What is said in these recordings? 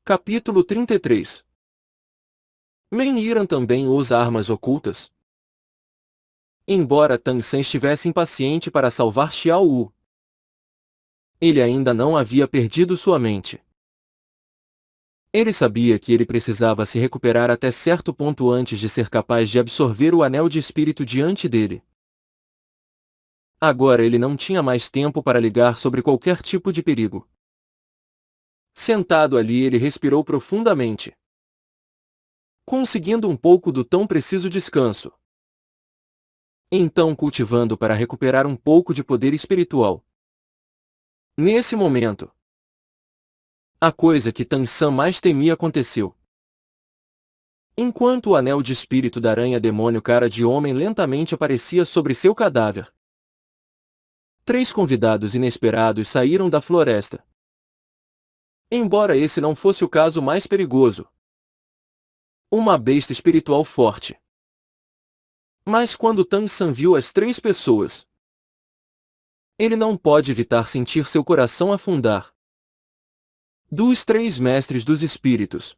Capítulo 33. Men-Yiran também usa armas ocultas? Embora Tang San estivesse impaciente para salvar Xiao Wu, ele ainda não havia perdido sua mente. Ele sabia que ele precisava se recuperar até certo ponto antes de ser capaz de absorver o anel de espírito diante dele. Agora ele não tinha mais tempo para ligar sobre qualquer tipo de perigo. Sentado ali, ele respirou profundamente, conseguindo um pouco do tão preciso descanso. Então cultivando para recuperar um pouco de poder espiritual. Nesse momento, a coisa que Tang San mais temia aconteceu. Enquanto o anel de espírito da aranha demônio cara de homem lentamente aparecia sobre seu cadáver, 3 convidados inesperados saíram da floresta. Embora esse não fosse o caso mais perigoso. Uma besta espiritual forte. Mas quando Tang San viu as 3 pessoas, ele não pode evitar sentir seu coração afundar. Dos 3 mestres dos espíritos,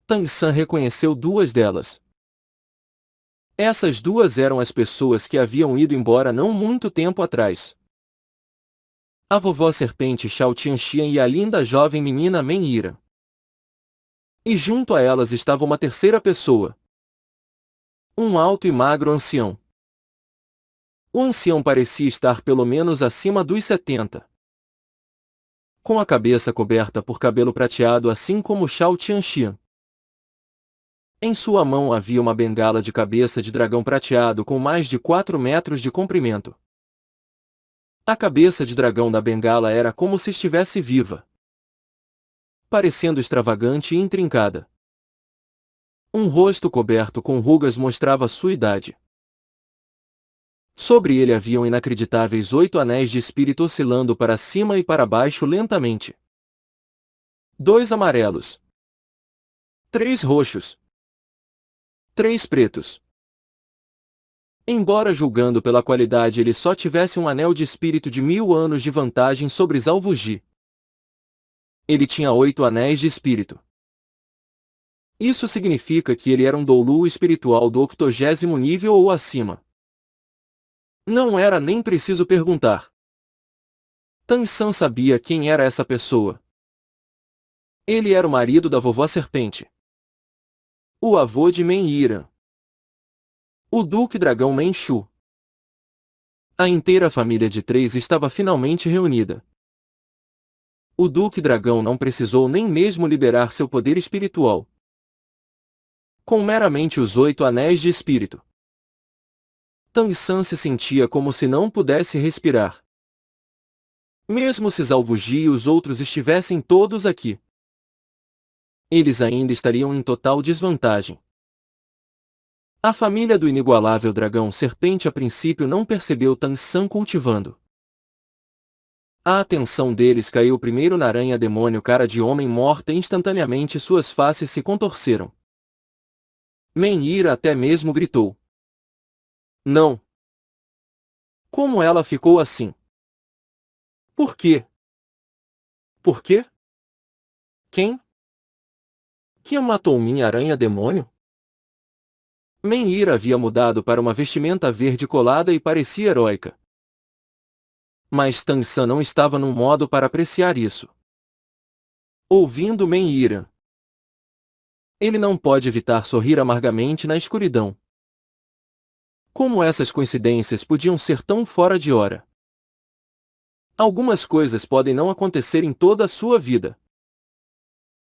Tang San reconheceu 2 delas. Essas 2 eram as pessoas que haviam ido embora não muito tempo atrás. A vovó serpente Xiao Tianxian e a linda jovem menina Men-Yiran. E junto a elas estava uma terceira pessoa. Um alto e magro ancião. O ancião parecia estar pelo menos acima dos 70. Com a cabeça coberta por cabelo prateado assim como Xiao Tianxian. Em sua mão havia uma bengala de cabeça de dragão prateado com mais de 4 metros de comprimento. A cabeça de dragão da bengala era como se estivesse viva, parecendo extravagante e intrincada. Um rosto coberto com rugas mostrava sua idade. Sobre ele haviam inacreditáveis 8 anéis de espírito oscilando para cima e para baixo lentamente. 2 amarelos. 3 roxos. 3 pretos. Embora julgando pela qualidade ele só tivesse um anel de espírito de 1000 anos de vantagem sobre Zalvuji, ele tinha 8 anéis de espírito. Isso significa que ele era um doulu espiritual do 80º nível ou acima. Não era nem preciso perguntar. Tang San sabia quem era essa pessoa. Ele era o marido da vovó serpente. O avô de Men-Yiran. O Duque Dragão Men-Shu. A inteira família de 3 estava finalmente reunida. O Duque Dragão não precisou nem mesmo liberar seu poder espiritual. Com meramente os 8 anéis de espírito, Tang San se sentia como se não pudesse respirar. Mesmo se Zalvuji e os outros estivessem todos aqui, eles ainda estariam em total desvantagem. A família do inigualável dragão serpente a princípio não percebeu Tang San cultivando. A atenção deles caiu primeiro na aranha demônio cara de homem morta e instantaneamente suas faces se contorceram. Men-Yiran até mesmo gritou. Não! Como ela ficou assim? Por quê? Por quê? Quem? Quem matou minha aranha demônio? Men-Yiran havia mudado para uma vestimenta verde colada e parecia heróica. Mas Tang San não estava num modo para apreciar isso. Ouvindo Men-Yiran, ele não pode evitar sorrir amargamente na escuridão. Como essas coincidências podiam ser tão fora de hora? Algumas coisas podem não acontecer em toda a sua vida.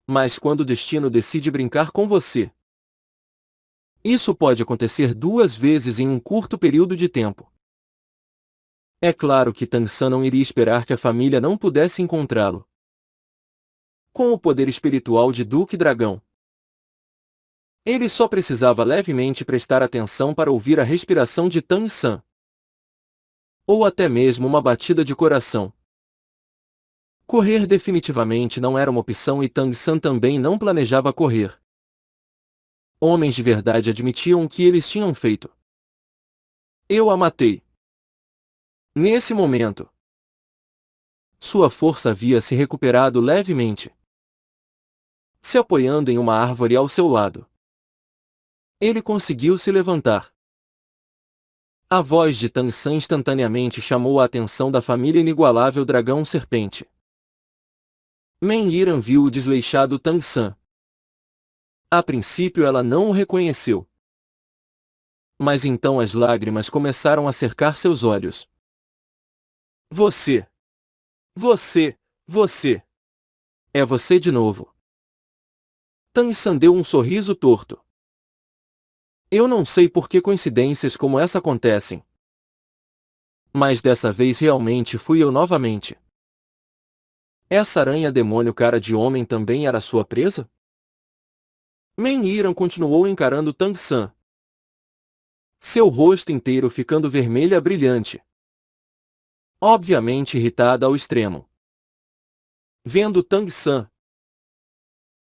Mas quando o destino decide brincar com você, isso pode acontecer 2 vezes em um curto período de tempo. É claro que Tang San não iria esperar que a família não pudesse encontrá-lo. Com o poder espiritual de Duque Dragão, ele só precisava levemente prestar atenção para ouvir a respiração de Tang San. Ou até mesmo uma batida de coração. Correr definitivamente não era uma opção e Tang San também não planejava correr. Homens de verdade admitiam o que eles tinham feito. Eu a matei. Nesse momento, sua força havia se recuperado levemente. se apoiando em uma árvore ao seu lado. Ele conseguiu se levantar. A voz de Tang San instantaneamente chamou a atenção da família inigualável dragão-serpente. Meng Yiran viu o desleixado Tang San. A princípio ela não o reconheceu. Mas então as lágrimas começaram a cercar seus olhos. Você! Você! Você! É você de novo! Tang San deu um sorriso torto. Eu não sei por que coincidências como essa acontecem. Mas dessa vez realmente fui eu novamente. Essa aranha demônio cara de homem também era sua presa? Meng Yiran continuou encarando Tang San. Seu rosto inteiro ficando vermelho e brilhante. Obviamente irritada ao extremo. Vendo Tang San,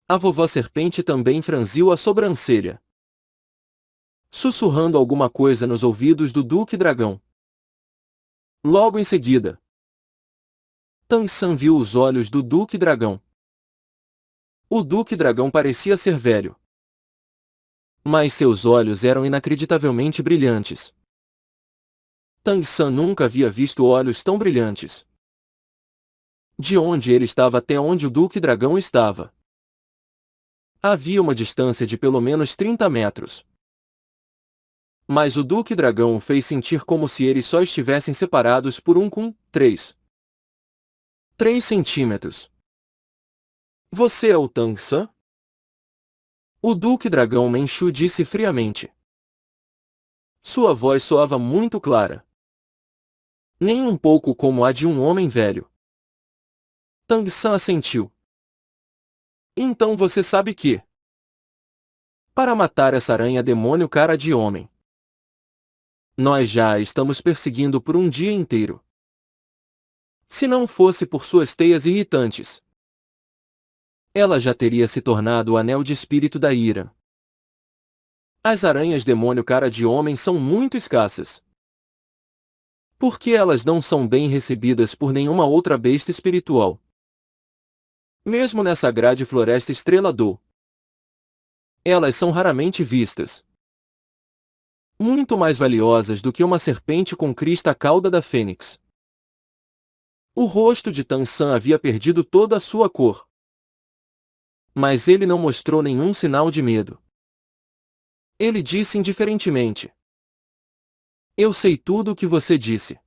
a vovó serpente também franziu a sobrancelha, sussurrando alguma coisa nos ouvidos do Duque Dragão. Logo em seguida, Tang San viu os olhos do Duque Dragão. O Duque Dragão parecia ser velho, mas seus olhos eram inacreditavelmente brilhantes. Tang San nunca havia visto olhos tão brilhantes. De onde ele estava até onde o Duque Dragão estava, havia uma distância de pelo menos 30 metros. Mas o Duque Dragão o fez sentir como se eles só estivessem separados por 3 centímetros. Você é o Tang San? O Duque Dragão Menchu disse friamente. Sua voz soava muito clara. Nem um pouco como a de um homem velho. Tang San assentiu. Então você sabe que, para matar essa aranha demônio cara de homem, nós já a estamos perseguindo por um dia inteiro. Se não fosse por suas teias irritantes, ela já teria se tornado o anel de espírito da ira. As aranhas demônio cara de homem são muito escassas. Por que elas não são bem recebidas por nenhuma outra besta espiritual? Mesmo nessa grade floresta estrela do, elas são raramente vistas. Muito mais valiosas do que uma serpente com crista cauda da fênix. O rosto de Tang San havia perdido toda a sua cor. Mas ele não mostrou nenhum sinal de medo. Ele disse indiferentemente. Eu sei tudo o que você disse.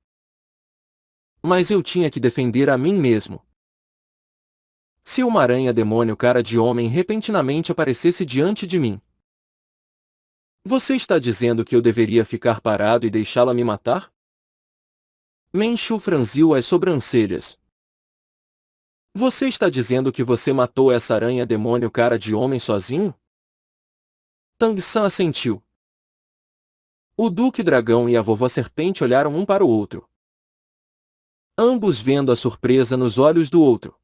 Mas eu tinha que defender a mim mesmo. Se uma aranha demônio cara de homem repentinamente aparecesse diante de mim, você está dizendo que eu deveria ficar parado e deixá-la me matar? Menchu franziu as sobrancelhas. Você está dizendo que você matou essa aranha demônio cara de homem sozinho? Tang San assentiu. O Duque Dragão e a vovó serpente olharam um para o outro, ambos vendo a surpresa nos olhos do outro.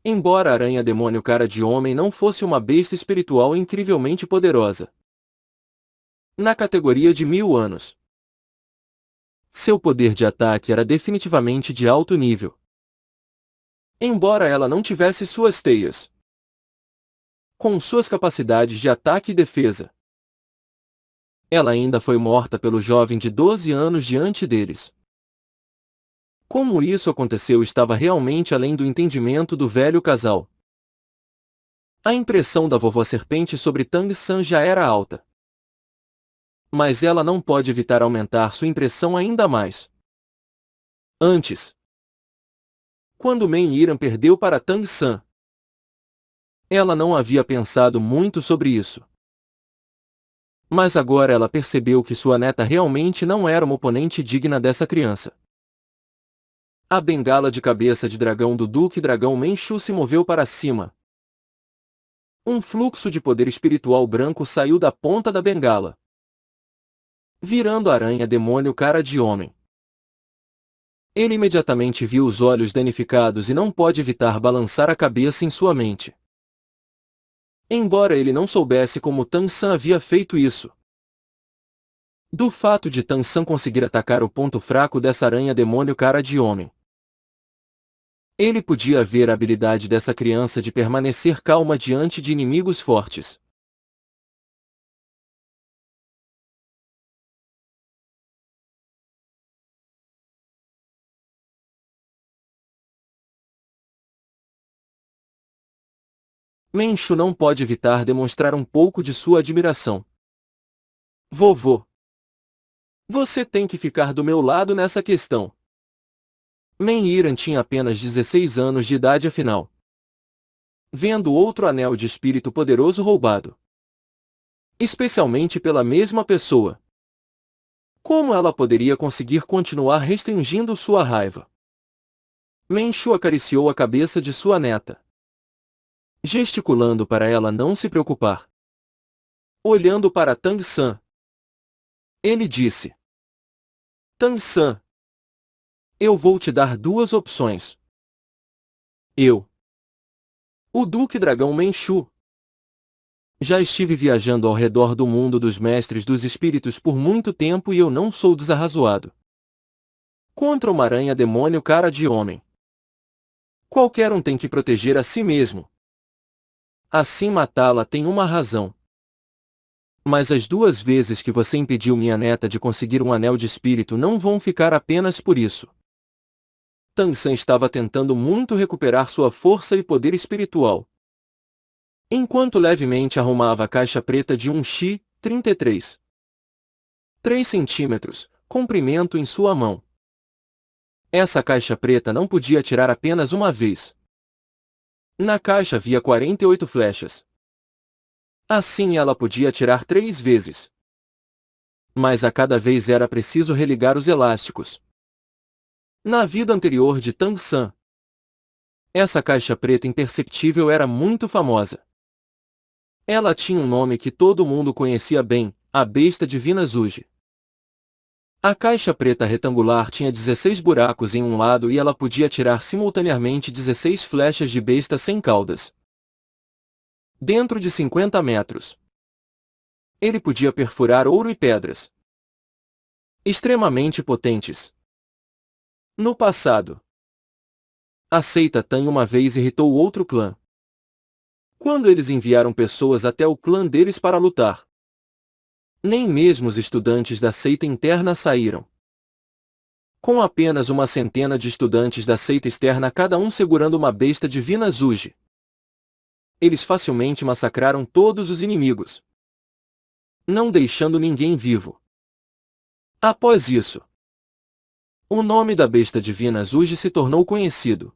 Embora a aranha demônio cara de homem não fosse uma besta espiritual incrivelmente poderosa, na categoria de 1000 anos, seu poder de ataque era definitivamente de alto nível. Embora ela não tivesse suas teias, com suas capacidades de ataque e defesa, ela ainda foi morta pelo jovem de 12 anos diante deles. Como isso aconteceu estava realmente além do entendimento do velho casal. A impressão da vovó serpente sobre Tang San já era alta. Mas ela não pode evitar aumentar sua impressão ainda mais. Antes, quando Meng Yiran perdeu para Tang San, ela não havia pensado muito sobre isso. Mas agora ela percebeu que sua neta realmente não era uma oponente digna dessa criança. A bengala de cabeça de dragão do Duque Dragão Menchu se moveu para cima. Um fluxo de poder espiritual branco saiu da ponta da bengala, virando a aranha demônio cara de homem. Ele imediatamente viu os olhos danificados e não pôde evitar balançar a cabeça em sua mente. Embora ele não soubesse como Tang San havia feito isso, do fato de Tang San conseguir atacar o ponto fraco dessa aranha demônio cara de homem, Ele podia ver a habilidade dessa criança de permanecer calma diante de inimigos fortes. Menshu não pode evitar demonstrar um pouco de sua admiração. Vovô, você tem que ficar do meu lado nessa questão. Men-Yiran tinha apenas 16 anos de idade afinal. Vendo outro anel de espírito poderoso roubado, especialmente pela mesma pessoa, como ela poderia conseguir continuar restringindo sua raiva? Menshu acariciou a cabeça de sua neta, gesticulando para ela não se preocupar. Olhando para Tang San, ele disse: Tang San, eu vou te dar duas opções. O Duque Dragão Menshu. Já estive viajando ao redor do mundo dos mestres dos espíritos por muito tempo e eu não sou desarrazoado. Contra uma aranha demônio cara de homem, qualquer um tem que proteger a si mesmo. Assim matá-la tem uma razão. Mas as duas vezes que você impediu minha neta de conseguir um anel de espírito não vão ficar apenas por isso. Tang San estava tentando muito recuperar sua força e poder espiritual, enquanto levemente arrumava a caixa preta de um Shi, 33. 3 centímetros, comprimento em sua mão. Essa caixa preta não podia atirar apenas uma vez. Na caixa havia 48 flechas. Assim ela podia atirar 3 vezes. Mas a cada vez era preciso religar os elásticos. Na vida anterior de Tang San, essa caixa preta imperceptível era muito famosa. Ela tinha um nome que todo mundo conhecia bem, a Besta Divina Zuji. A caixa preta retangular tinha 16 buracos em um lado e ela podia atirar simultaneamente 16 flechas de besta sem caudas. Dentro de 50 metros. Ele podia perfurar ouro e pedras extremamente potentes. No passado, a seita Tan uma vez irritou outro clã, quando eles enviaram pessoas até o clã deles para lutar. Nem mesmo os estudantes da seita interna saíram. Com apenas uma centena de estudantes da seita externa cada um segurando uma besta divina Zuji, eles facilmente massacraram todos os inimigos, não deixando ninguém vivo. Após isso, o nome da besta divina Zuji se tornou conhecido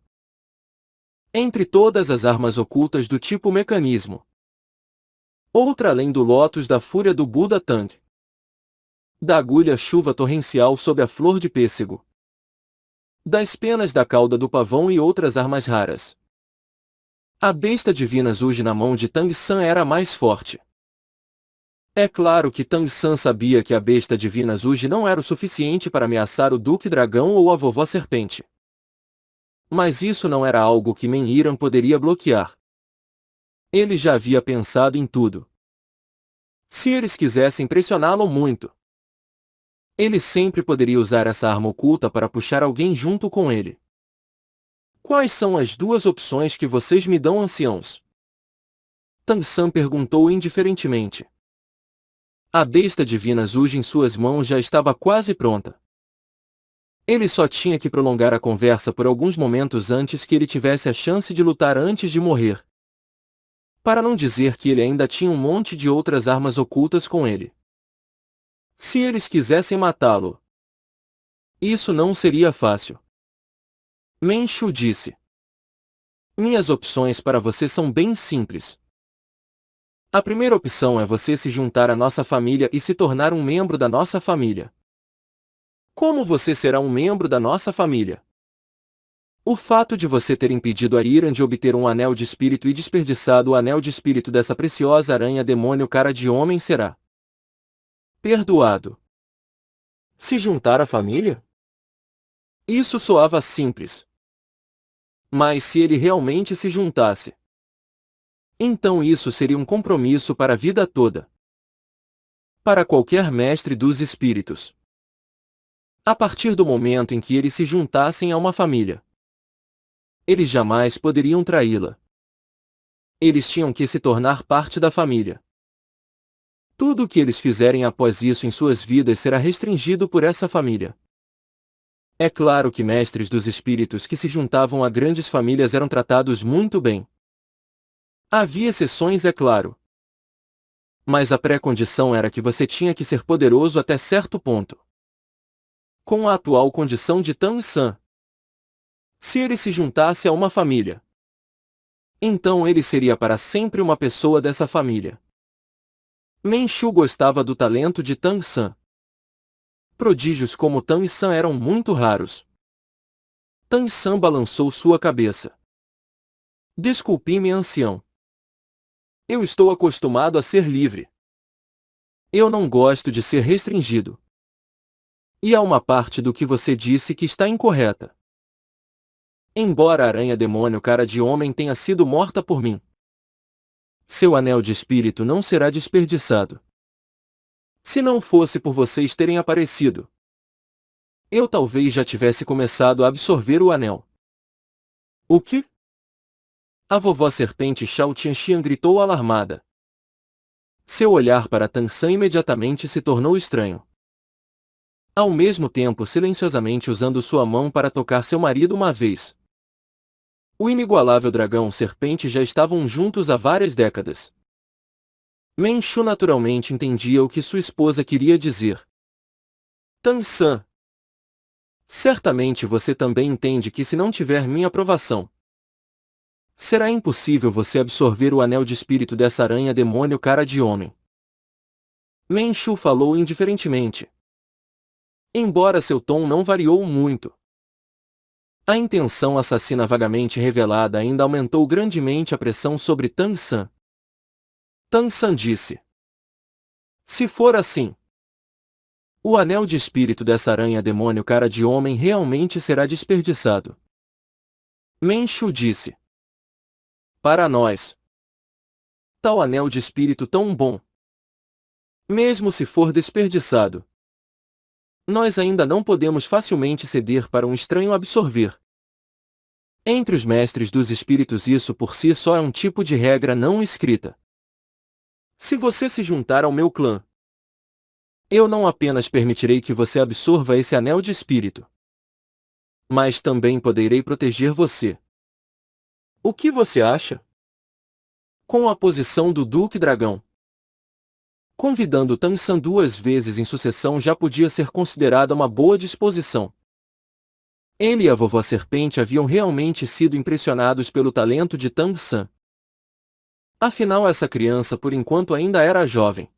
entre todas as armas ocultas do tipo mecanismo. Outra além do Lótus da Fúria do Buda Tang, da agulha chuva torrencial sob a flor de pêssego, das penas da cauda do pavão e outras armas raras. A besta divina Zuji na mão de Tang San era a mais forte. É claro que Tang San sabia que a besta divina Zuji não era o suficiente para ameaçar o Duque Dragão ou a Vovó Serpente. Mas isso não era algo que Men-Yiran poderia bloquear. Ele já havia pensado em tudo. Se eles quisessem pressioná-lo muito, ele sempre poderia usar essa arma oculta para puxar alguém junto com ele. Quais são as duas opções que vocês me dão, anciãos? Tang San perguntou indiferentemente. A besta divina Zuji em suas mãos já estava quase pronta. Ele só tinha que prolongar a conversa por alguns momentos antes que ele tivesse a chance de lutar antes de morrer. Para não dizer que ele ainda tinha um monte de outras armas ocultas com ele. Se eles quisessem matá-lo, isso não seria fácil. Menshu disse. Minhas opções para você são bem simples. A primeira opção é você se juntar à nossa família e se tornar um membro da nossa família. Como você será um membro da nossa família? O fato de você ter impedido Ariran de obter um anel de espírito e desperdiçado o anel de espírito dessa preciosa aranha demônio cara de homem será perdoado. Se juntar à família? Isso soava simples. Mas se ele realmente se juntasse, então isso seria um compromisso para a vida toda. Para qualquer mestre dos espíritos. A partir do momento em que eles se juntassem a uma família, Eles jamais poderiam traí-la. Eles tinham que se tornar parte da família. Tudo o que eles fizerem após isso em suas vidas será restringido por essa família. É claro que mestres dos espíritos que se juntavam a grandes famílias eram tratados muito bem. Havia exceções, é claro. Mas a pré-condição era que você tinha que ser poderoso até certo ponto. Com a atual condição de Tang San, se ele se juntasse a uma família, então ele seria para sempre uma pessoa dessa família. Menshu gostava do talento de Tang San. Prodígios como Tang San eram muito raros. Tang San balançou sua cabeça. Desculpe-me, ancião. Eu estou acostumado a ser livre. Eu não gosto de ser restringido. E há uma parte do que você disse que está incorreta. Embora a aranha-demônio cara de homem tenha sido morta por mim, seu anel de espírito não será desperdiçado. Se não fosse por vocês terem aparecido, eu talvez já tivesse começado a absorver o anel. O quê? A vovó serpente Shao Tianxian gritou alarmada. Seu olhar para Tang San imediatamente se tornou estranho. Ao mesmo tempo silenciosamente usando sua mão para tocar seu marido uma vez. O inigualável dragão serpente já estavam juntos há várias décadas. Menshu naturalmente entendia o que sua esposa queria dizer. Tang San, certamente você também entende que se não tiver minha aprovação, será impossível você absorver o anel de espírito dessa aranha-demônio cara de homem. Menshu falou indiferentemente. Embora seu tom não variou muito. A intenção assassina vagamente revelada ainda aumentou grandemente a pressão sobre Tang San. Tang San disse. Se for assim, o anel de espírito dessa aranha-demônio cara de homem realmente será desperdiçado. Menshu disse. Para nós, tal anel de espírito tão bom, mesmo se for desperdiçado, nós ainda não podemos facilmente ceder para um estranho absorver. Entre os mestres dos espíritos isso por si só é um tipo de regra não escrita. Se você se juntar ao meu clã, eu não apenas permitirei que você absorva esse anel de espírito, mas também poderei proteger você. O que você acha? Com a posição do Duque Dragão, convidando Tang San 2 vezes em sucessão já podia ser considerada uma boa disposição. Ele e a vovó serpente haviam realmente sido impressionados pelo talento de Tang San. Afinal, essa criança por enquanto ainda era jovem.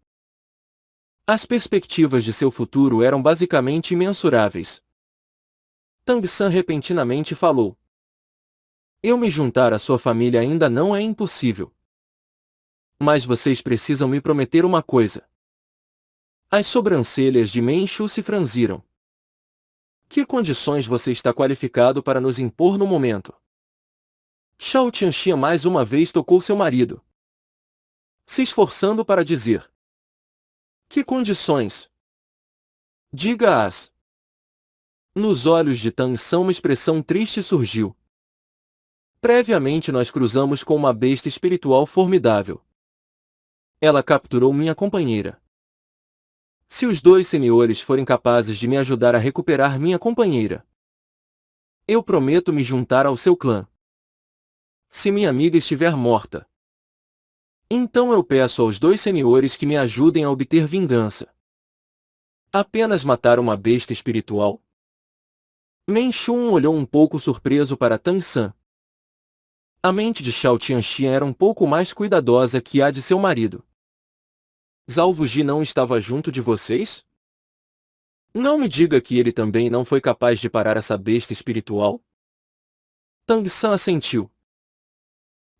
As perspectivas de seu futuro eram basicamente imensuráveis. Tang San repentinamente falou. Eu me juntar à sua família ainda não é impossível. Mas vocês precisam me prometer uma coisa. As sobrancelhas de Menshu se franziram. Que condições você está qualificado para nos impor no momento? Shao Tianxian mais uma vez tocou seu marido, se esforçando para dizer. Que condições? Diga-as. Nos olhos de Tang San uma expressão triste surgiu. Previamente nós cruzamos com uma besta espiritual formidável. Ela capturou minha companheira. Se os dois senhores forem capazes de me ajudar a recuperar minha companheira, eu prometo me juntar ao seu clã. Se minha amiga estiver morta, então eu peço aos dois senhores que me ajudem a obter vingança. Apenas matar uma besta espiritual? Menshu olhou um pouco surpreso para Tang San. A mente de Shao Tianxian era um pouco mais cuidadosa que a de seu marido. Zhao Wuji não estava junto de vocês? Não me diga que ele também não foi capaz de parar essa besta espiritual. Tang San assentiu.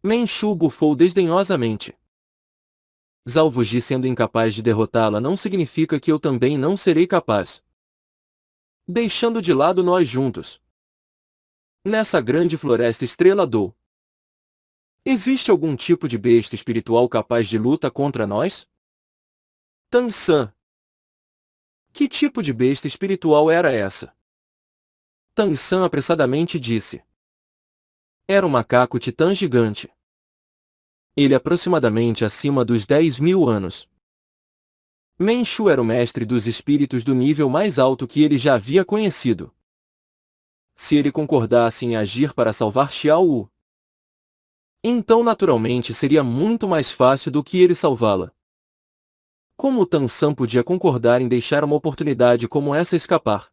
Menshu bufou desdenhosamente. Zhao Wuji sendo incapaz de derrotá-la não significa que eu também não serei capaz. Deixando de lado nós juntos. Nessa grande floresta estrela do... Existe algum tipo de besta espiritual capaz de luta contra nós? Tang San. Que tipo de besta espiritual era essa? Tang San apressadamente disse. Era um macaco titã gigante. Ele aproximadamente acima dos 10.000 anos. Menshu era o mestre dos espíritos do nível mais alto que ele já havia conhecido. Se ele concordasse em agir para salvar Xiao Wu, então naturalmente seria muito mais fácil do que ele salvá-la. Como Tan San podia concordar em deixar uma oportunidade como essa escapar?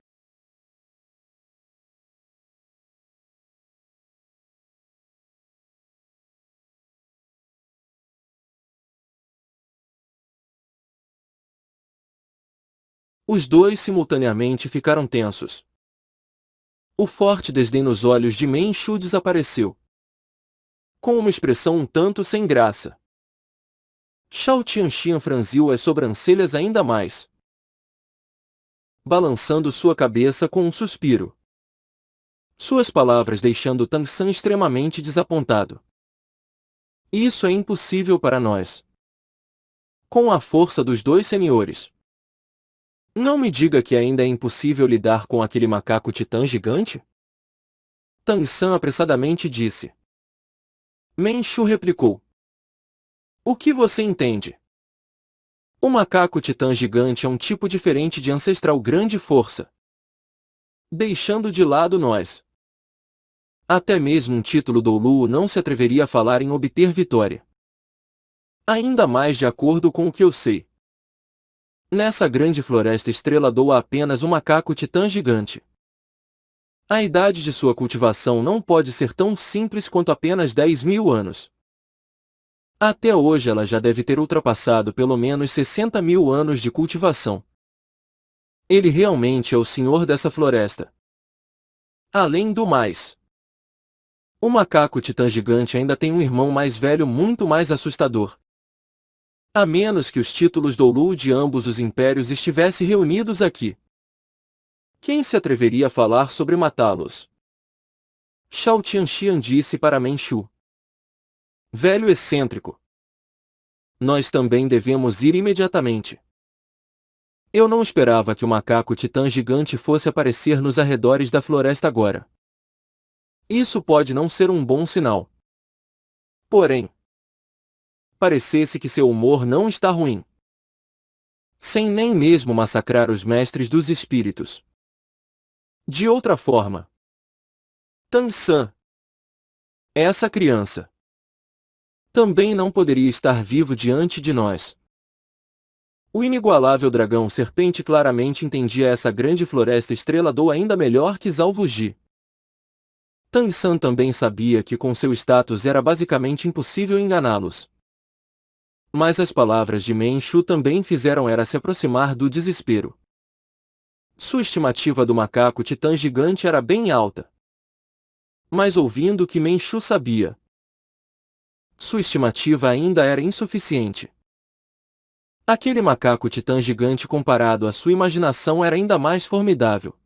Os dois simultaneamente ficaram tensos. O forte desdém nos olhos de Menshu desapareceu, com uma expressão um tanto sem graça. Shao Tianxian franziu as sobrancelhas ainda mais, balançando sua cabeça com um suspiro. Suas palavras deixando Tan San extremamente desapontado. Isso é impossível para nós. Com a força dos dois senhores. Não me diga que ainda é impossível lidar com aquele macaco titã gigante? Tan San apressadamente disse. Menshu replicou. O que você entende? O macaco titã gigante é um tipo diferente de ancestral grande força. Deixando de lado nós. Até mesmo um título Douluo não se atreveria a falar em obter vitória. Ainda mais de acordo com o que eu sei. Nessa grande floresta Estrela Dou há apenas um macaco titã gigante. A idade de sua cultivação não pode ser tão simples quanto apenas 10.000 anos. Até hoje ela já deve ter ultrapassado pelo menos 60.000 anos de cultivação. Ele realmente é o senhor dessa floresta. Além do mais, o macaco titã gigante ainda tem um irmão mais velho muito mais assustador. A menos que os títulos Douluo de ambos os impérios estivessem reunidos aqui. Quem se atreveria a falar sobre matá-los? Shao Tianxian disse para Menshu. Velho excêntrico. Nós também devemos ir imediatamente. Eu não esperava que o macaco titã gigante fosse aparecer nos arredores da floresta agora. Isso pode não ser um bom sinal. Porém, parecesse que seu humor não está ruim. Sem nem mesmo massacrar os mestres dos espíritos. De outra forma, Tan San, essa criança, também não poderia estar vivo diante de nós. O inigualável dragão serpente claramente entendia essa grande floresta Estrela Dou ainda melhor que Zhao Wuji. Tan San também sabia que com seu status era basicamente impossível enganá-los. Mas as palavras de Menshu também fizeram ela se aproximar do desespero. Sua estimativa do macaco titã gigante era bem alta. Mas ouvindo o que Menshu sabia, sua estimativa ainda era insuficiente. Aquele macaco titã gigante comparado à sua imaginação era ainda mais formidável.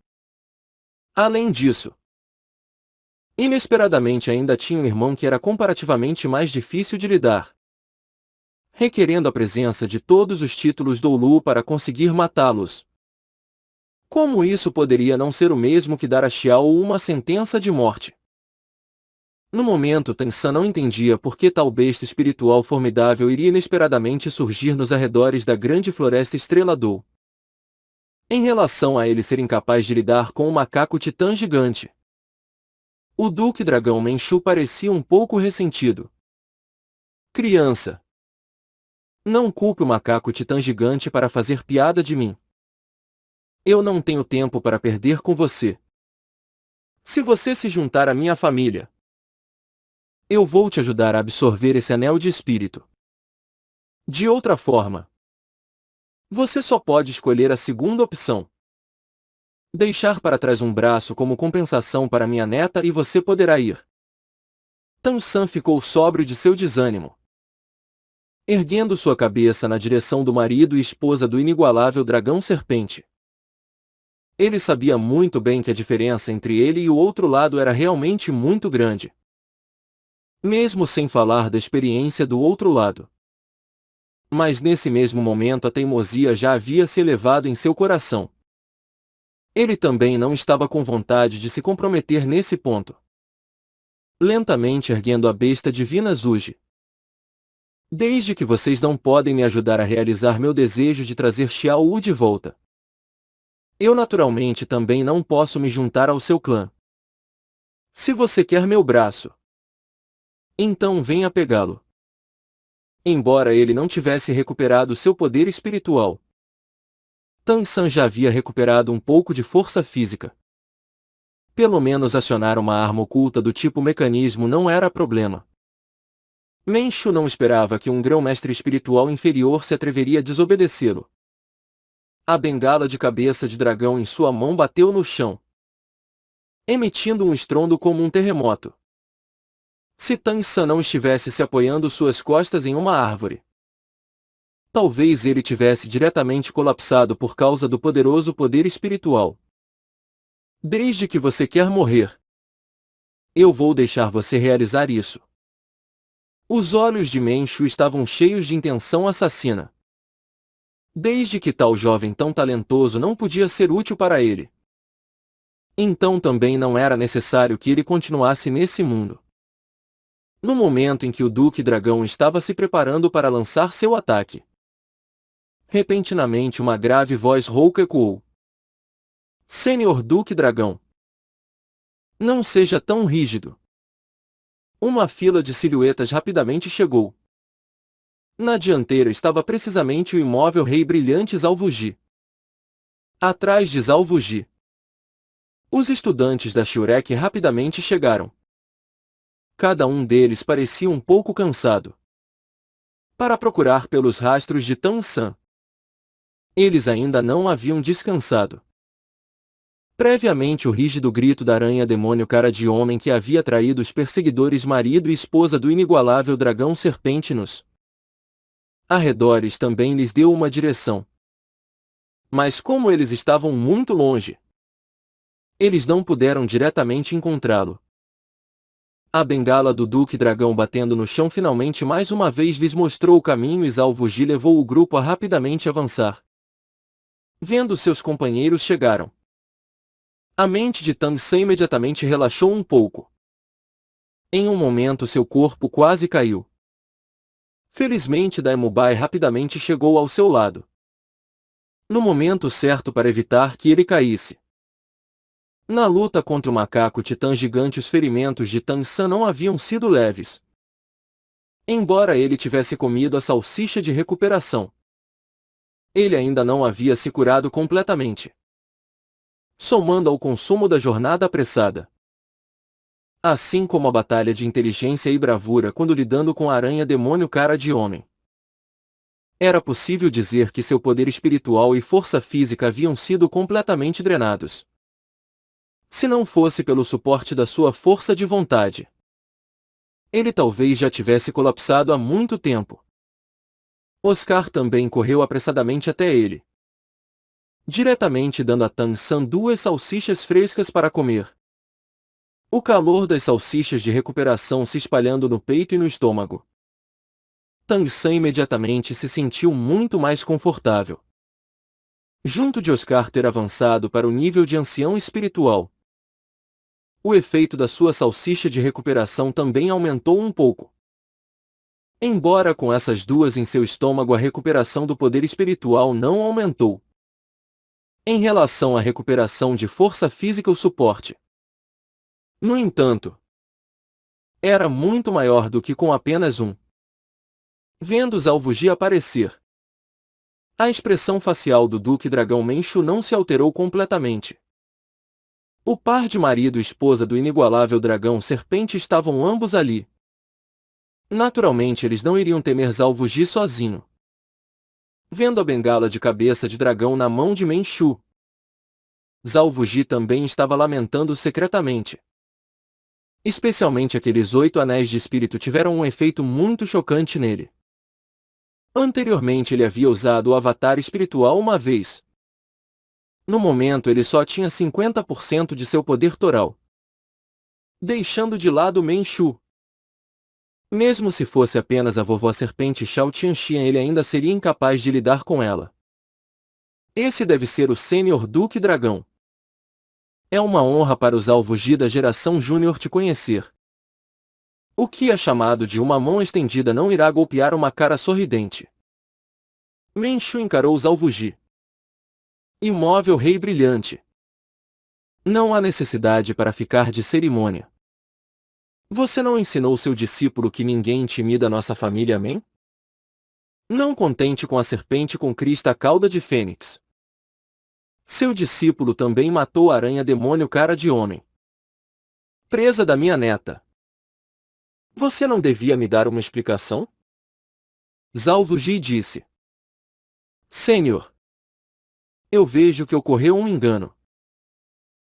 Além disso, inesperadamente ainda tinha um irmão que era comparativamente mais difícil de lidar, requerendo a presença de todos os títulos Douluo para conseguir matá-los. Como isso poderia não ser o mesmo que dar a Xiao uma sentença de morte? No momento Tan San não entendia por que tal besta espiritual formidável iria inesperadamente surgir nos arredores da grande floresta Estrela Dou. Em relação a ele ser incapaz de lidar com um macaco titã gigante, o Duque Dragão Menshu parecia um pouco ressentido. Criança, não culpe o macaco titã gigante para fazer piada de mim. Eu não tenho tempo para perder com você. Se você se juntar à minha família, eu vou te ajudar a absorver esse anel de espírito. De outra forma, você só pode escolher a segunda opção. Deixar para trás um braço como compensação para minha neta e você poderá ir. Tan San ficou sóbrio de seu desânimo, erguendo sua cabeça na direção do marido e esposa do inigualável dragão serpente. Ele sabia muito bem que a diferença entre ele e o outro lado era realmente muito grande. Mesmo sem falar da experiência do outro lado. Mas nesse mesmo momento a teimosia já havia se elevado em seu coração. Ele também não estava com vontade de se comprometer nesse ponto. lentamente erguendo a besta divina Zuji. Desde que vocês não podem me ajudar a realizar meu desejo de trazer Xiao Wu de volta, eu naturalmente também não posso me juntar ao seu clã. Se você quer meu braço, então venha pegá-lo. Embora ele não tivesse recuperado seu poder espiritual, Tang San já havia recuperado um pouco de força física. Pelo menos acionar uma arma oculta do tipo mecanismo não era problema. Menshu não esperava que um grão-mestre espiritual inferior se atreveria a desobedecê-lo. A bengala de cabeça de dragão em sua mão bateu no chão, emitindo um estrondo como um terremoto. Se Tang San não estivesse se apoiando suas costas em uma árvore, talvez ele tivesse diretamente colapsado por causa do poderoso poder espiritual. Desde que você quer morrer, eu vou deixar você realizar isso. Os olhos de Menshu estavam cheios de intenção assassina. Desde que tal jovem tão talentoso não podia ser útil para ele, então também não era necessário que ele continuasse nesse mundo. No momento em que o Duque Dragão estava se preparando para lançar seu ataque, repentinamente uma grave voz rouca ecoou. Senhor Duque Dragão, não seja tão rígido. Uma fila de silhuetas rapidamente chegou. Na dianteira estava precisamente o imóvel rei brilhante Zalvuji. Atrás de Zalvuji, os estudantes da Shurek rapidamente chegaram. Cada um deles parecia um pouco cansado, para procurar pelos rastros de Tang San. Eles ainda não haviam descansado. Previamente o rígido grito da aranha demônio cara de homem que havia traído os perseguidores marido e esposa do inigualável dragão serpente nos arredores também lhes deu uma direção. Mas como eles estavam muito longe, eles não puderam diretamente encontrá-lo. A bengala do Duque Dragão batendo no chão finalmente mais uma vez lhes mostrou o caminho e Zalvuji levou o grupo a rapidamente avançar. Vendo seus companheiros chegaram, a mente de Tang San imediatamente relaxou um pouco. Em um momento seu corpo quase caiu. Felizmente Daimubai rapidamente chegou ao seu lado, no momento certo para evitar que ele caísse. Na luta contra o macaco titã gigante os ferimentos de Tang San não haviam sido leves. Embora ele tivesse comido a salsicha de recuperação, ele ainda não havia se curado completamente, somando ao consumo da jornada apressada. Assim como a batalha de inteligência e bravura quando lidando com a aranha demônio cara de homem. Era possível dizer que seu poder espiritual e força física haviam sido completamente drenados. Se não fosse pelo suporte da sua força de vontade, ele talvez já tivesse colapsado há muito tempo. Oscar também correu apressadamente até ele, diretamente dando a Tang San 2 salsichas frescas para comer. O calor das salsichas de recuperação se espalhando no peito e no estômago. Tang San imediatamente se sentiu muito mais confortável. Junto de Oscar ter avançado para o nível de ancião espiritual, o efeito da sua salsicha de recuperação também aumentou um pouco. Embora com essas duas em seu estômago a recuperação do poder espiritual não aumentou. Em relação à recuperação de força física o suporte, no entanto, era muito maior do que com apenas um. Vendo Zalvuji aparecer, a expressão facial do Duque Dragão Menshu não se alterou completamente. O par de marido e esposa do inigualável dragão serpente estavam ambos ali. Naturalmente eles não iriam temer Zalvuji sozinho. Vendo a bengala de cabeça de dragão na mão de Menshu, Zalvuji também estava lamentando secretamente. Especialmente aqueles 8 anéis de espírito tiveram um efeito muito chocante nele. Anteriormente ele havia usado o avatar espiritual uma vez. No momento ele só tinha 50% de seu poder toral, deixando de lado Menshu. Mesmo se fosse apenas a vovó serpente Shao Tianxian ele ainda seria incapaz de lidar com ela. Esse deve ser o Sênior Duque Dragão. É uma honra para os Zalvuji da geração Júnior te conhecer. O que é chamado de uma mão estendida não irá golpear uma cara sorridente. Menshu encarou Zalvuji. Imóvel rei brilhante. Não há necessidade para ficar de cerimônia. Você não ensinou seu discípulo que ninguém intimida nossa família, amém? Não contente com a serpente com crista cauda de fênix. Seu discípulo também matou a aranha demônio cara de homem. Presa da minha neta. Você não devia me dar uma explicação? Zalvuji disse. Senhor, eu vejo que ocorreu um engano.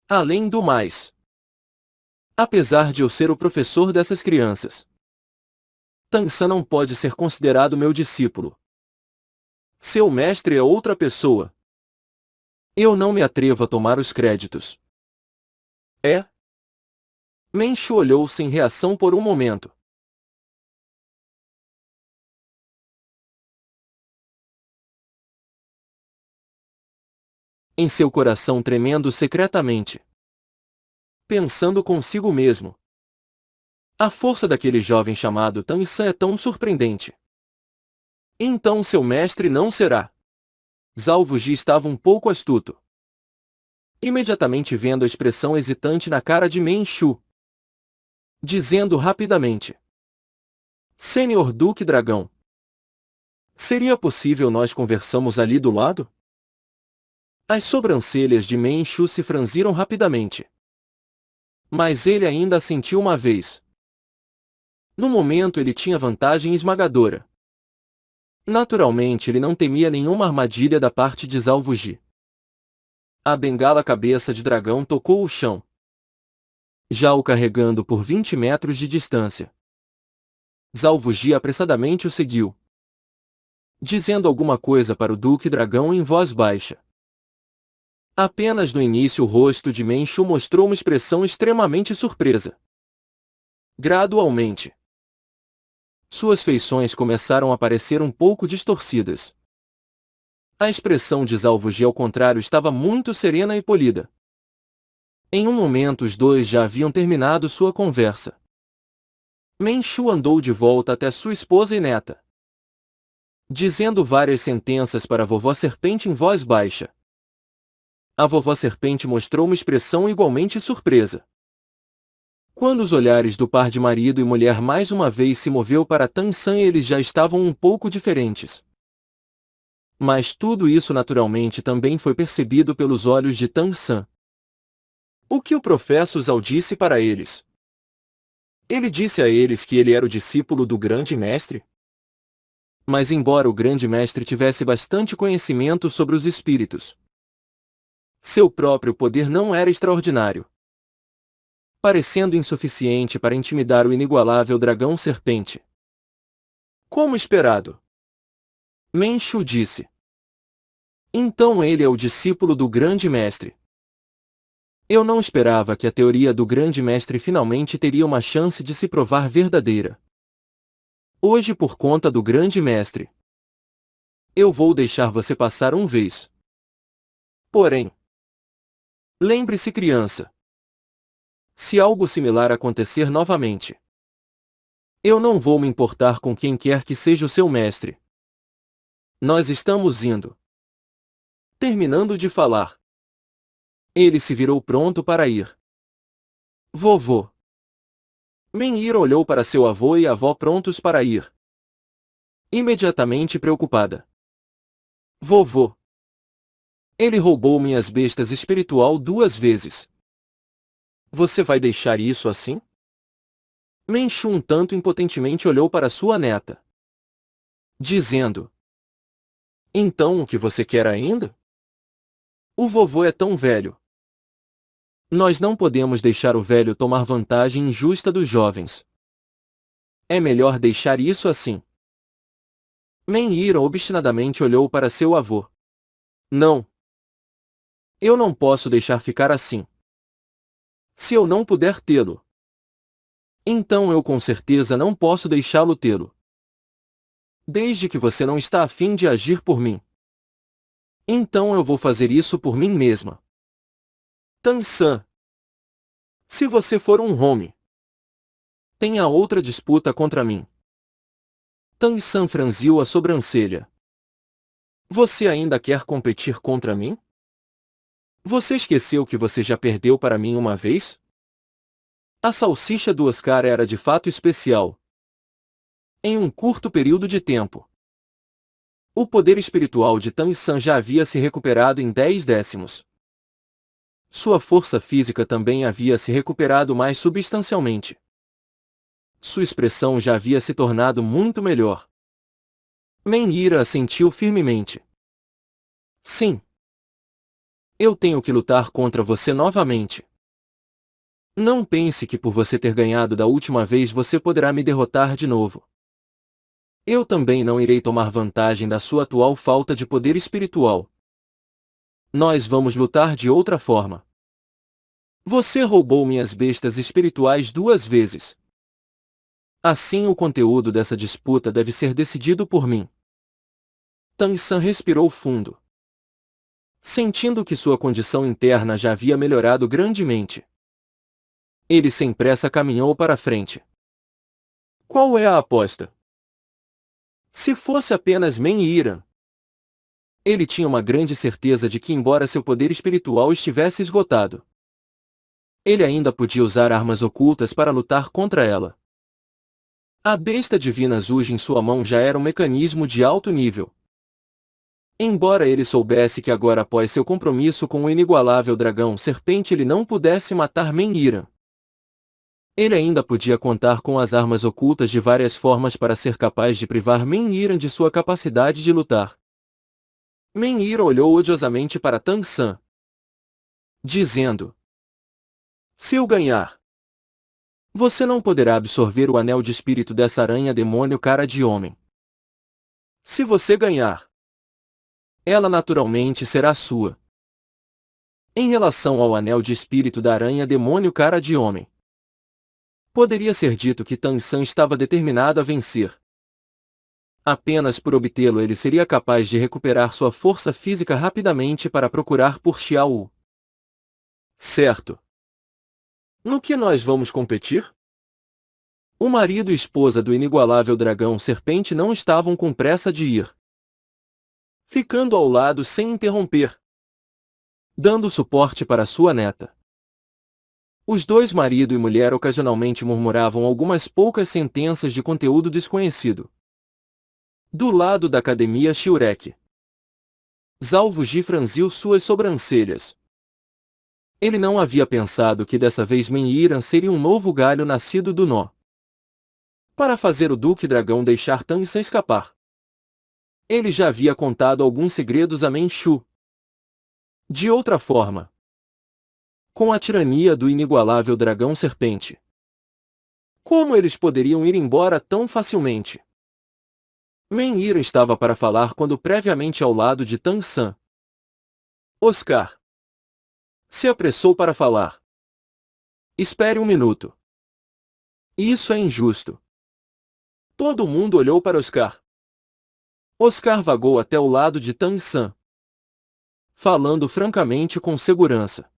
Além do mais, apesar de eu ser o professor dessas crianças, Tansan não pode ser considerado meu discípulo. Seu mestre é outra pessoa. Eu não me atrevo a tomar os créditos. É? Menshu olhou sem reação por um momento. Em seu coração tremendo secretamente, pensando consigo mesmo. A força daquele jovem chamado Tansan é tão surpreendente. Então seu mestre não será. Zalvuji estava um pouco astuto. Imediatamente vendo a expressão hesitante na cara de Menshu, dizendo rapidamente: Senhor Duque Dragão, seria possível nós conversamos ali do lado? As sobrancelhas de Menshu se franziram rapidamente. Mas ele ainda assentiu uma vez. No momento ele tinha vantagem esmagadora. Naturalmente ele não temia nenhuma armadilha da parte de Zalvuji. A bengala cabeça de dragão tocou o chão, já o carregando por 20 metros de distância. Zalvuji apressadamente o seguiu, dizendo alguma coisa para o Duque Dragão em voz baixa. Apenas no início o rosto de Menshu mostrou uma expressão extremamente surpresa. Gradualmente, suas feições começaram a parecer um pouco distorcidas. A expressão de Zalvuji ao contrário estava muito serena e polida. Em um momento os dois já haviam terminado sua conversa. Menshu andou de volta até sua esposa e neta, dizendo várias sentenças para a vovó serpente em voz baixa. A vovó serpente mostrou uma expressão igualmente surpresa. Quando os olhares do par de marido e mulher mais uma vez se moveu para Tansan, eles já estavam um pouco diferentes. Mas tudo isso naturalmente também foi percebido pelos olhos de Tansan. O que o profeta Zal disse para eles? Ele disse a eles que ele era o discípulo do grande mestre? Mas embora o grande mestre tivesse bastante conhecimento sobre os espíritos, seu próprio poder não era extraordinário, parecendo insuficiente para intimidar o inigualável dragão serpente. Como esperado, Menshu disse. Então ele é o discípulo do grande mestre. Eu não esperava que a teoria do grande mestre finalmente teria uma chance de se provar verdadeira. Hoje, por conta do grande mestre, eu vou deixar você passar uma vez. Porém, lembre-se, criança, se algo similar acontecer novamente, eu não vou me importar com quem quer que seja o seu mestre. Nós estamos indo. Terminando de falar, ele se virou pronto para ir. Vovô. Menhir olhou para seu avô e avó prontos para ir. Imediatamente preocupada. Vovô. Ele roubou minhas bestas espiritual 2 vezes. Você vai deixar isso assim? Menshu um tanto impotentemente olhou para sua neta, dizendo: Então o que você quer ainda? O vovô é tão velho. Nós não podemos deixar o velho tomar vantagem injusta dos jovens. É melhor deixar isso assim. Menhir obstinadamente olhou para seu avô. Não. Eu não posso deixar ficar assim. Se eu não puder tê-lo, então eu com certeza não posso deixá-lo tê-lo. Desde que você não está a fim de agir por mim, então eu vou fazer isso por mim mesma. Tansan. Se você for um homem, Tenha outra disputa contra mim. Tang San franziu a sobrancelha. Você ainda quer competir contra mim? Você esqueceu que você já perdeu para mim uma vez? A salsicha do Oscar era de fato especial. Em um curto período de tempo, o poder espiritual de Tang San já havia se recuperado em 10 décimos. Sua força física também havia se recuperado mais substancialmente. Sua expressão já havia se tornado muito melhor. Menhira assentiu firmemente. Sim. Eu tenho que lutar contra você novamente. Não pense que por você ter ganhado da última vez você poderá me derrotar de novo. Eu também não irei tomar vantagem da sua atual falta de poder espiritual. Nós vamos lutar de outra forma. Você roubou minhas bestas espirituais 2 vezes. Assim o conteúdo dessa disputa deve ser decidido por mim. Tang San respirou fundo, sentindo que sua condição interna já havia melhorado grandemente. Ele sem pressa caminhou para a frente. Qual é a aposta? Se fosse apenas Menhira, ele tinha uma grande certeza de que, embora seu poder espiritual estivesse esgotado, ele ainda podia usar armas ocultas para lutar contra ela. A besta divina Zuji em sua mão já era um mecanismo de alto nível. Embora ele soubesse que agora, após seu compromisso com o inigualável dragão serpente, ele não pudesse matar Menhira, ele ainda podia contar com as armas ocultas de várias formas para ser capaz de privar Menhira de sua capacidade de lutar. Menhira olhou odiosamente para Tang San, dizendo: se eu ganhar, você não poderá absorver o anel de espírito dessa aranha demônio cara de homem. Se você ganhar, ela naturalmente será sua. Em relação ao anel de espírito da aranha demônio cara de homem, poderia ser dito que Tang San estava determinado a vencer. Apenas por obtê-lo ele seria capaz de recuperar sua força física rapidamente para procurar por Xiao Wu. Certo. No que nós vamos competir? O marido e esposa do inigualável dragão serpente não estavam com pressa de ir, ficando ao lado sem interromper, dando suporte para sua neta. Os dois, marido e mulher, ocasionalmente murmuravam algumas poucas sentenças de conteúdo desconhecido. Do lado da academia Shiurek, Zhao Wuji franziu suas sobrancelhas. Ele não havia pensado que dessa vez Menhiran seria um novo galho nascido do nó, para fazer o Duque Dragão deixar Tang San escapar. Ele já havia contado alguns segredos a Menshu. De outra forma, com a tirania do inigualável dragão serpente, como eles poderiam ir embora tão facilmente? Menhira estava para falar quando previamente ao lado de Tang San, Oscar se apressou para falar. Espere um minuto. Isso é injusto. Todo mundo olhou para Oscar. Oscar vagou até o lado de Tang San, falando francamente com segurança.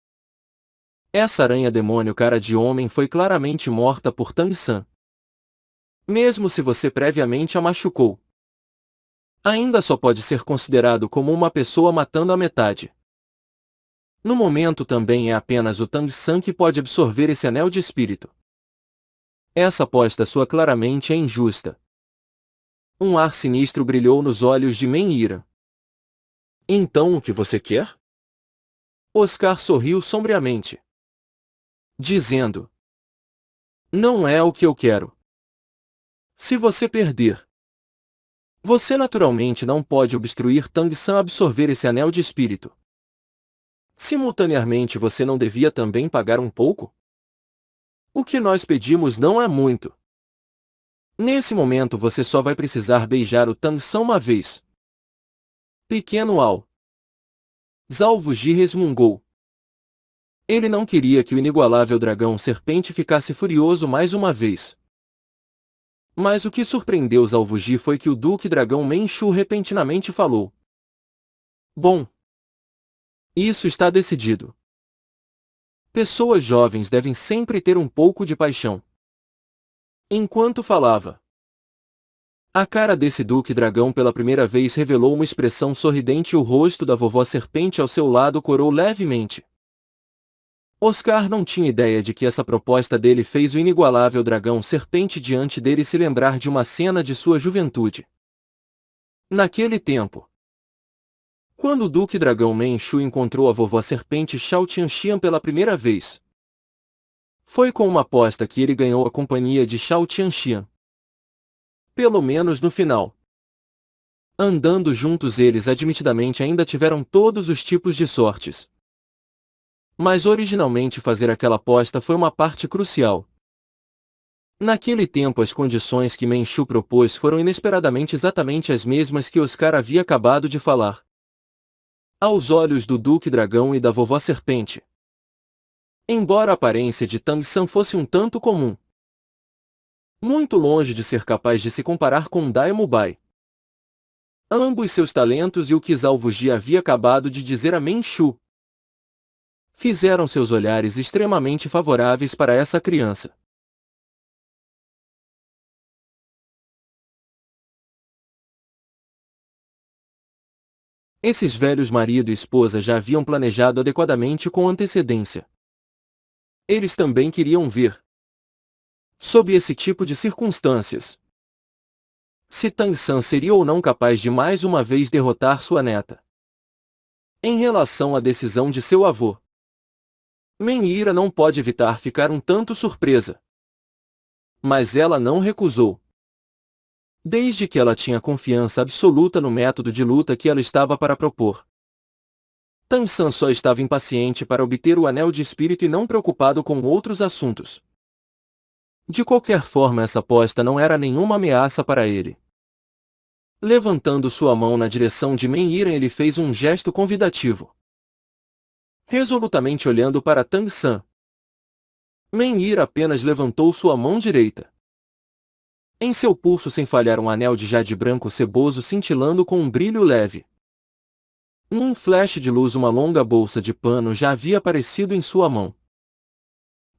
Essa aranha demônio cara de homem foi claramente morta por Tang San. Mesmo se você previamente a machucou, ainda só pode ser considerado como uma pessoa matando a metade. No momento também é apenas o Tang San que pode absorver esse anel de espírito. Essa aposta sua claramente é injusta. Um ar sinistro brilhou nos olhos de Menhira. Então o que você quer? Oscar sorriu sombriamente, dizendo: não é o que eu quero. Se você perder, você naturalmente não pode obstruir Tang San absorver esse anel de espírito. Simultaneamente você não devia também pagar um pouco? O que nós pedimos não é muito. Nesse momento você só vai precisar beijar o Tang San uma vez. Pequeno Ao. Zhao Wuji resmungou. Ele não queria que o inigualável dragão serpente ficasse furioso mais uma vez. Mas o que surpreendeu Zhao Wuji foi que o Duque Dragão Menshu repentinamente falou: bom, isso está decidido. Pessoas jovens devem sempre ter um pouco de paixão. Enquanto falava, a cara desse Duque Dragão pela primeira vez revelou uma expressão sorridente e o rosto da vovó Serpente ao seu lado corou levemente. Oscar não tinha ideia de que essa proposta dele fez o inigualável Dragão Serpente diante dele se lembrar de uma cena de sua juventude. Naquele tempo, quando o Duque Dragão Manchu encontrou a vovó Serpente Shao Tianxian pela primeira vez, foi com uma aposta que ele ganhou a companhia de Shao Tianxian. Pelo menos no final. Andando juntos eles admitidamente ainda tiveram todos os tipos de sortes. Mas originalmente fazer aquela aposta foi uma parte crucial. Naquele tempo as condições que Manchu propôs foram inesperadamente exatamente as mesmas que Oscar havia acabado de falar. Aos olhos do Duque Dragão e da vovó Serpente. Embora a aparência de Tang San fosse um tanto comum, muito longe de ser capaz de se comparar com Daimyo Bai. Ambos seus talentos e o que Zalvuji havia acabado de dizer a Manchu fizeram seus olhares extremamente favoráveis para essa criança. Esses velhos marido e esposa já haviam planejado adequadamente com antecedência. Eles também queriam ver, sob esse tipo de circunstâncias, se Tang San seria ou não capaz de mais uma vez derrotar sua neta. Em relação à decisão de seu avô, Menhira não pode evitar ficar um tanto surpresa. Mas ela não recusou. Desde que ela tinha confiança absoluta no método de luta que ela estava para propor. Tang San só estava impaciente para obter o anel de espírito e não preocupado com outros assuntos. De qualquer forma essa aposta não era nenhuma ameaça para ele. Levantando sua mão na direção de Menhira ele fez um gesto convidativo. Resolutamente olhando para Tang San. Menhira apenas levantou sua mão direita. Em seu pulso sem falhar um anel de jade branco ceboso cintilando com um brilho leve. Num flash de luz uma longa bolsa de pano já havia aparecido em sua mão.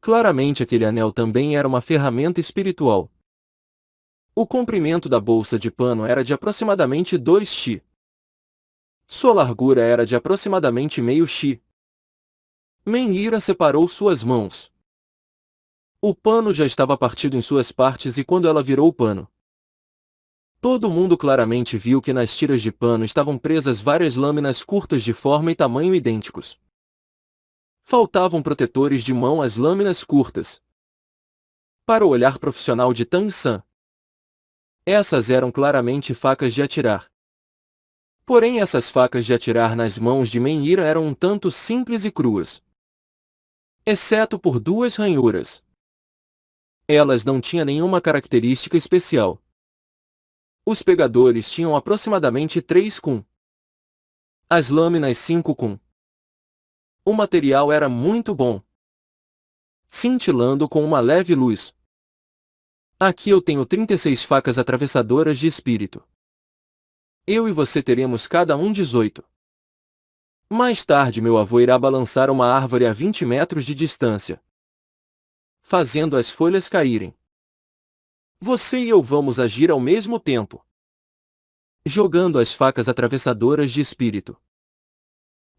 Claramente aquele anel também era uma ferramenta espiritual. O comprimento da bolsa de pano era de aproximadamente 2 chi. Sua largura era de aproximadamente meio chi. Menhira separou suas mãos. O pano já estava partido em suas partes e quando ela virou o pano, todo mundo claramente viu que nas tiras de pano estavam presas várias lâminas curtas de forma e tamanho idênticos. Faltavam protetores de mão às lâminas curtas. Para o olhar profissional de Tang San, essas eram claramente facas de atirar. Porém essas facas de atirar nas mãos de Menhira eram um tanto simples e cruas. Exceto por 2 ranhuras. Elas não tinham nenhuma característica especial. Os pegadores tinham aproximadamente 3 kun. As lâminas 5 kun. O material era muito bom, cintilando com uma leve luz. Aqui eu tenho 36 facas atravessadoras de espírito. Eu e você teremos cada um 18. Mais tarde meu avô irá balançar uma árvore a 20 metros de distância, fazendo as folhas caírem. Você e eu vamos agir ao mesmo tempo, jogando as facas atravessadoras de espírito.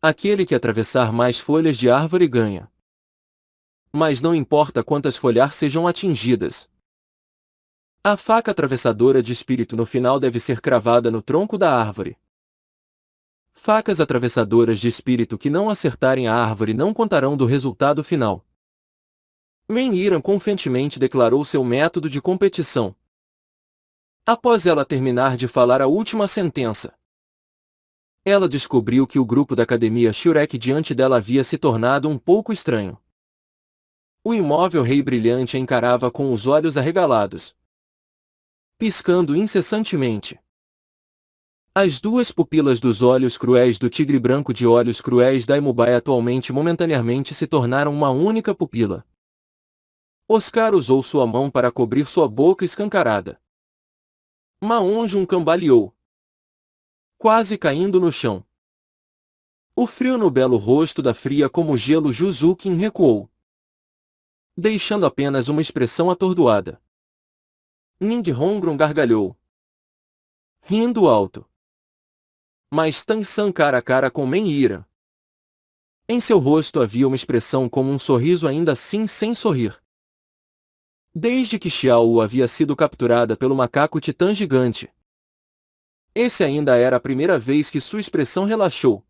Aquele que atravessar mais folhas de árvore ganha. Mas não importa quantas folhas sejam atingidas. A faca atravessadora de espírito no final deve ser cravada no tronco da árvore. Facas atravessadoras de espírito que não acertarem a árvore não contarão do resultado final. Menhira confiantemente declarou seu método de competição. Após ela terminar de falar a última sentença, ela descobriu que o grupo da academia Shurek diante dela havia se tornado um pouco estranho. O imóvel rei brilhante a encarava com os olhos arregalados, piscando incessantemente. As 2 pupilas dos olhos cruéis do tigre branco de olhos cruéis Daimyo Bai atualmente momentaneamente se tornaram uma única pupila. Oscar usou sua mão para cobrir sua boca escancarada. Maonjun cambaleou, quase caindo no chão. O frio no belo rosto da fria como gelo Juzukin recuou, deixando apenas uma expressão atordoada. Ninghongron gargalhou, rindo alto. Mas Tang San cara a cara com Men-Yiran. Em seu rosto havia uma expressão como um sorriso ainda assim sem sorrir. Desde que Xiao Wu havia sido capturada pelo macaco titã gigante. Esse ainda era a primeira vez que sua expressão relaxou.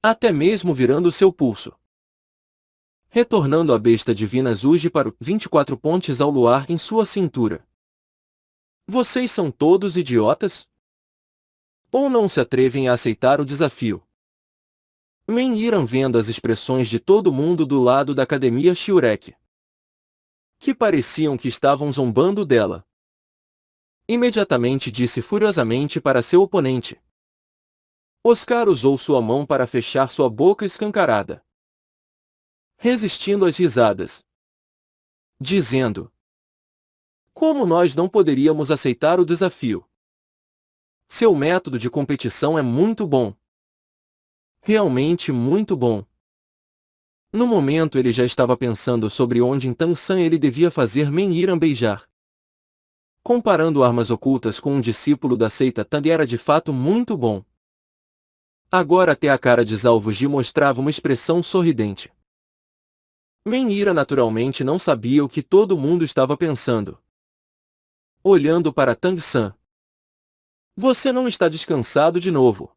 Até mesmo virando seu pulso. Retornando a besta divina Zuji para 24 pontes ao luar em sua cintura. Vocês são todos idiotas? Ou não se atrevem a aceitar o desafio? Men-Yiran vendo as expressões de todo mundo do lado da academia Shiurek, que pareciam que estavam zombando dela. Imediatamente disse furiosamente para seu oponente. Oscar usou sua mão para fechar sua boca escancarada, resistindo às risadas, dizendo: como nós não poderíamos aceitar o desafio? Seu método de competição é muito bom. Realmente muito bom. No momento ele já estava pensando sobre onde em Tang San ele devia fazer Men-Yiran beijar. Comparando armas ocultas com um discípulo da seita Tang era de fato muito bom. Agora até a cara de Zhao Wuji mostrava uma expressão sorridente. Men-Yiran naturalmente não sabia o que todo mundo estava pensando. Olhando para Tang San. Você não está descansado de novo.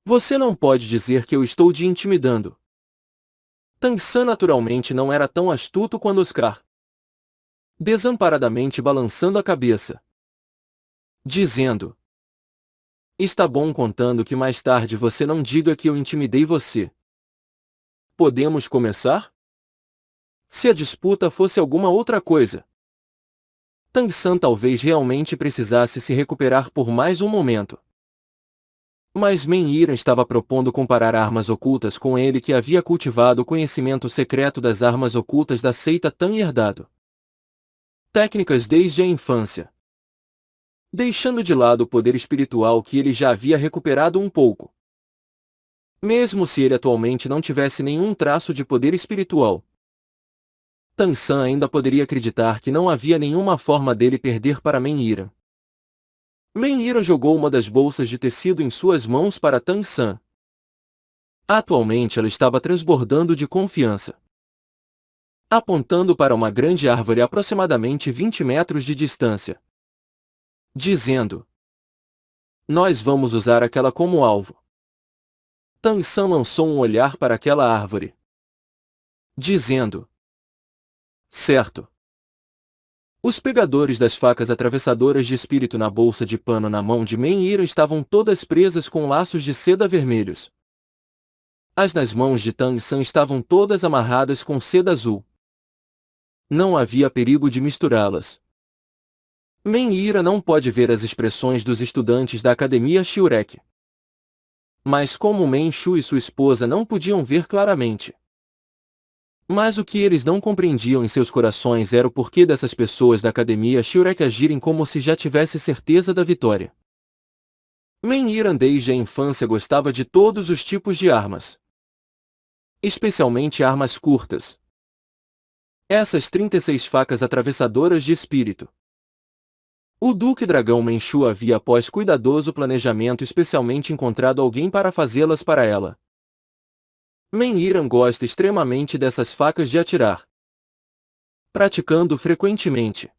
Você não pode dizer que eu estou te intimidando. Tang San naturalmente não era tão astuto quanto Oscar. Desamparadamente balançando a cabeça. Dizendo: está bom contando que mais tarde você não diga que eu intimidei você. Podemos começar? Se a disputa fosse alguma outra coisa. Tang San talvez realmente precisasse se recuperar por mais um momento. Mas Men-Yiran estava propondo comparar armas ocultas com ele que havia cultivado o conhecimento secreto das armas ocultas da seita Tang herdado. Técnicas desde a infância. Deixando de lado o poder espiritual que ele já havia recuperado um pouco. Mesmo se ele atualmente não tivesse nenhum traço de poder espiritual. Tang San ainda poderia acreditar que não havia nenhuma forma dele perder para Men-Yiran. Men-Yiran jogou uma das bolsas de tecido em suas mãos para Tang San. Atualmente ela estava transbordando de confiança. Apontando para uma grande árvore a aproximadamente 20 metros de distância. Dizendo: nós vamos usar aquela como alvo. Tang San lançou um olhar para aquela árvore. Dizendo: certo. Os pegadores das facas atravessadoras de espírito na bolsa de pano na mão de Men-Yiran estavam todas presas com laços de seda vermelhos. As nas mãos de Tang San estavam todas amarradas com seda azul. Não havia perigo de misturá-las. Men-Yiran não pode ver as expressões dos estudantes da academia Shiurek. Mas como Men-Shu e sua esposa não podiam ver claramente. Mas o que eles não compreendiam em seus corações era o porquê dessas pessoas da academia Shiurek agirem como se já tivesse certeza da vitória. Men-Yiran desde a infância gostava de todos os tipos de armas. Especialmente armas curtas. Essas 36 facas atravessadoras de espírito. O Duque Dragão Men-Shu havia após cuidadoso planejamento especialmente encontrado alguém para fazê-las para ela. Men-Yiran gosta extremamente dessas facas de atirar. Praticando frequentemente.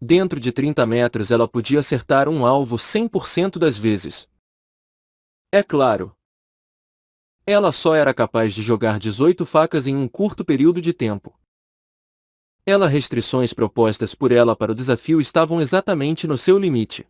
Dentro de 30 metros ela podia acertar um alvo 100% das vezes. É claro. Ela só era capaz de jogar 18 facas em um curto período de tempo. As restrições propostas por ela para o desafio estavam exatamente no seu limite.